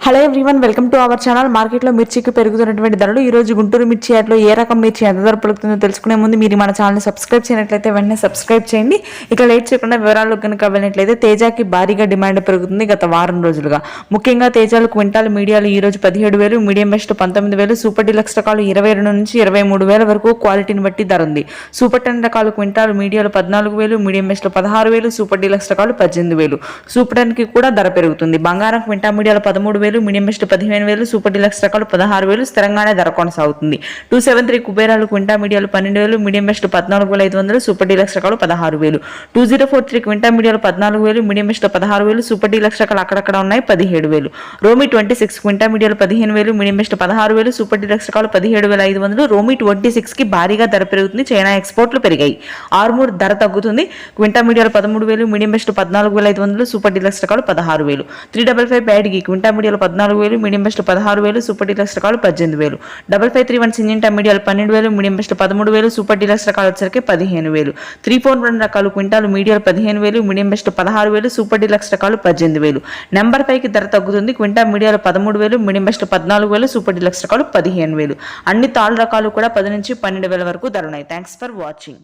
Hello everyone, welcome to our channel. మార్కెట్లో మిర్చికి పెరుగుతున్నటువంటి ధరలు ఈ రోజు గుంటూరు మిర్చి యార్డ్లో ఏ రకం మిర్చి ఎంత ధర పలుకుతుందో తెలుసుకునే ముందు మీరు మన ఛానల్ని సబ్స్క్రైబ్ చేయనట్లయితే వెంటనే సబ్స్క్రైబ్ చేయండి. ఇక లేట్ చేయకుండా వివరాల్లో కనుక వెళ్ళినట్లయితే తేజాకి భారీగా డిమాండ్ పెరుగుతుంది గత వారం రోజులుగా. ముఖ్యంగా తేజాలు క్వింటాల్ మీడియాలు ఈ రోజు 17,000, మీడియం బెస్ట్ 19,000, సూపర్ డీలక్స్ రకాలు 22 నుంచి 23,000 వరకు క్వాలిటీని బట్టి ధర ఉంది. సూపర్ 10 రకాలు క్వింటాల్ మీడియాలు 14,000, మీడియం బెస్ట్ 16,000, సూపర్ డీలక్స్ రకాలు 18,000. సూపర్ 10కి కూడా ధర పెరుగుతుంది. బంగారం క్వింటాల్ మీడియాలు 13,000, మీడియం బెస్ట్ 15,000, సూపర్ డీలక్స్ రకాలు 16,000 స్థిరంగానే ధర కొనసాగుతుంది. 273 కుబేరాలు క్వింటా మీడియాలు 12,000, మీడియం బెస్ట్ 14,500, సూపర్ డీలక్స్ రకాలు 16,000. 2043 క్వింటా మీడియాలు 14,000, మీడియం బెస్ట్ 16,000, సూపర్ డీలక్స్ రకాలు అక్కడక్కడ ఉన్నాయి 17,000. రోమి 26 క్వింటా మీడియాలు 15,000, మీడియం బెస్ట్ 16,000, సూపర్ డీలక్స్ రకాలు 17,500. రోమి 26 కి భారీగా ధర పెరుగుతుంది. చైనా ఎక్స్పోర్ట్లు పెరిగాయి. ఆర్మూర్ ధర తగ్గుతుంది. క్వింటా మీడియాలు 13,000, మీడియం బెస్ట్ 14,500, సూపర్ డీలక్స్ రకాలు 16,000. 355 బ్యాడ్కి క్వింటా మీడియాలు 14,000, మీడియం బెస్ట్ 16,000, సూపర్ డీలక్స్ రకాలు 18,000. 5531 సింజింటా మీడియాలు 12,000, మీడియం బెస్ట్ 13,000, సూపర్ డీలక్స్ రకాలు వచ్చరికి 15,000. 341 రకాలు క్వింటాలు మీడియాలు 15,000, మీడియం బెస్ట్ 16,000, సూపర్ డీలక్స్ రకాలు 18,000. నెంబర్ 5కి ధర తగ్గుతుంది. క్వింటా మీడియాలు 13,000, మీడియం బెస్ట్ 14,000, సూపర్ డీలక్స్ రకాలు 15,000. అన్ని తాళ్ళు రకాలు కూడా 10 నుంచి 12,000 వరకు ధర ఉన్నాయి. Thanks for watching.